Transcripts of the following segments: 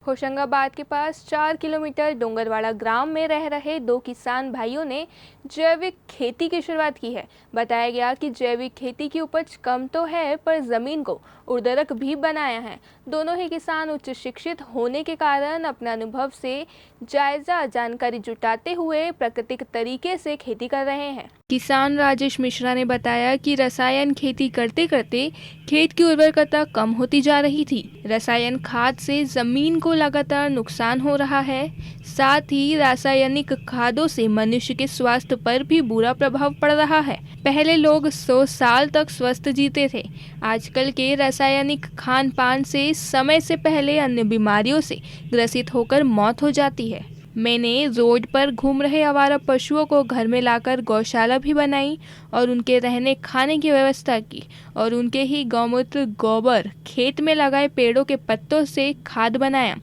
होशंगाबाद के पास 4 किलोमीटर डोंगरवाड़ा ग्राम में रह रहे दो किसान भाइयों ने जैविक खेती की शुरुआत की है। बताया गया कि जैविक खेती की उपज कम तो है पर जमीन को उर्वरक भी बनाया है। दोनों ही किसान उच्च शिक्षित होने के कारण अपने अनुभव से जायजा जानकारी जुटाते हुए प्राकृतिक तरीके से खेती कर रहे हैं। किसान राजेश मिश्रा ने बताया कि रसायन खेती करते करते खेत की उर्वरकता कम होती जा रही थी। रसायन खाद से जमीन को लगातार नुकसान हो रहा है। साथ ही रासायनिक खादों से मनुष्य के स्वास्थ्य पर भी बुरा प्रभाव पड़ रहा है। पहले लोग 100 साल तक स्वस्थ जीते थे। आजकल के रासायनिक खान पान से समय से पहले अन्य बीमारियों से ग्रसित होकर मौत हो जाती है। मैंने रोड पर घूम रहे आवारा पशुओं को घर में लाकर गौशाला भी बनाई और उनके रहने खाने की व्यवस्था की और उनके ही गौमूत्र गोबर खेत में लगाए पेड़ों के पत्तों से खाद बनाया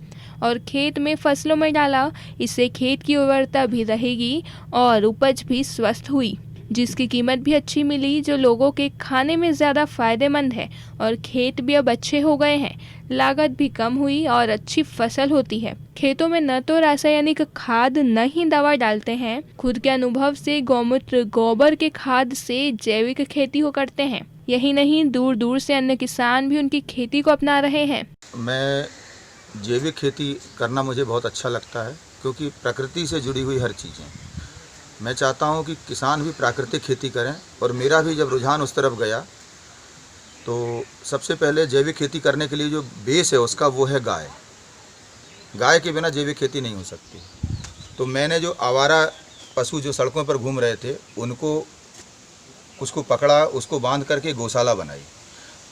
और खेत में फसलों में डाला। इससे खेत की उर्वरता भी रहेगी और उपज भी स्वस्थ हुई, जिसकी कीमत भी अच्छी मिली, जो लोगों के खाने में ज़्यादा फायदेमंद है। और खेत भी अब अच्छे हो गए हैं, लागत भी कम हुई और अच्छी फसल होती है। खेतों में न तो रासायनिक खाद न ही दवा डालते हैं। खुद के अनुभव से गौमूत्र गोबर के खाद से जैविक खेती हो करते हैं। यही नहीं, दूर दूर से अन्य किसान भी उनकी खेती को अपना रहे हैं। मैं जैविक खेती करना मुझे बहुत अच्छा लगता है, क्योंकि प्रकृति से जुड़ी हुई हर चीज़ें मैं चाहता हूं कि किसान भी प्राकृतिक खेती करें। और मेरा भी जब रुझान उस तरफ गया तो सबसे पहले जैविक खेती करने के लिए जो बेस है उसका वो है गाय। गाय के बिना जैविक खेती नहीं हो सकती। तो मैंने जो आवारा पशु जो सड़कों पर घूम रहे थे उसको पकड़ा, उसको बांध करके गौशाला बनाई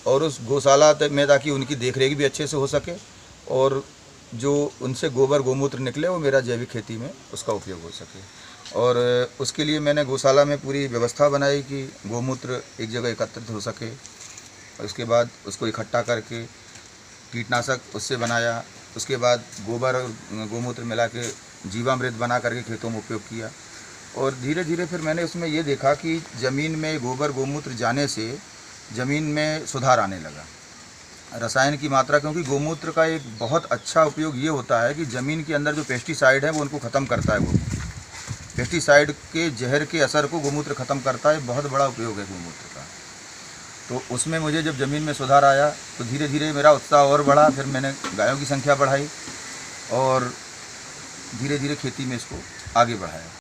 और उस गौशाला में ताकि उनकी देखरेख भी अच्छे से हो सके और जो उनसे गोबर गोमूत्र निकले वो मेरा जैविक खेती में उसका उपयोग हो सके। और उसके लिए मैंने गौशाला में पूरी व्यवस्था बनाई कि गोमूत्र एक जगह एकत्रित हो सके। उसके बाद उसको इकट्ठा करके कीटनाशक उससे बनाया। उसके बाद गोबर और गोमूत्र मिला के जीवामृत बना करके खेतों में उपयोग किया। और धीरे धीरे फिर मैंने उसमें ये देखा कि ज़मीन में गोबर गोमूत्र जाने से ज़मीन में सुधार आने लगा। रसायन की मात्रा, क्योंकि गोमूत्र का एक बहुत अच्छा उपयोग ये होता है कि ज़मीन के अंदर जो पेस्टिसाइड है वो उनको ख़त्म करता है। गोमूत्र पेस्टिसाइड के जहर के असर को गोमूत्र ख़त्म करता है। बहुत बड़ा उपयोग है गोमूत्र का। तो उसमें मुझे जब ज़मीन में सुधार आया तो धीरे धीरे मेरा उत्साह और बढ़ा। फिर मैंने गायों की संख्या बढ़ाई और धीरे धीरे खेती में इसको आगे बढ़ाया।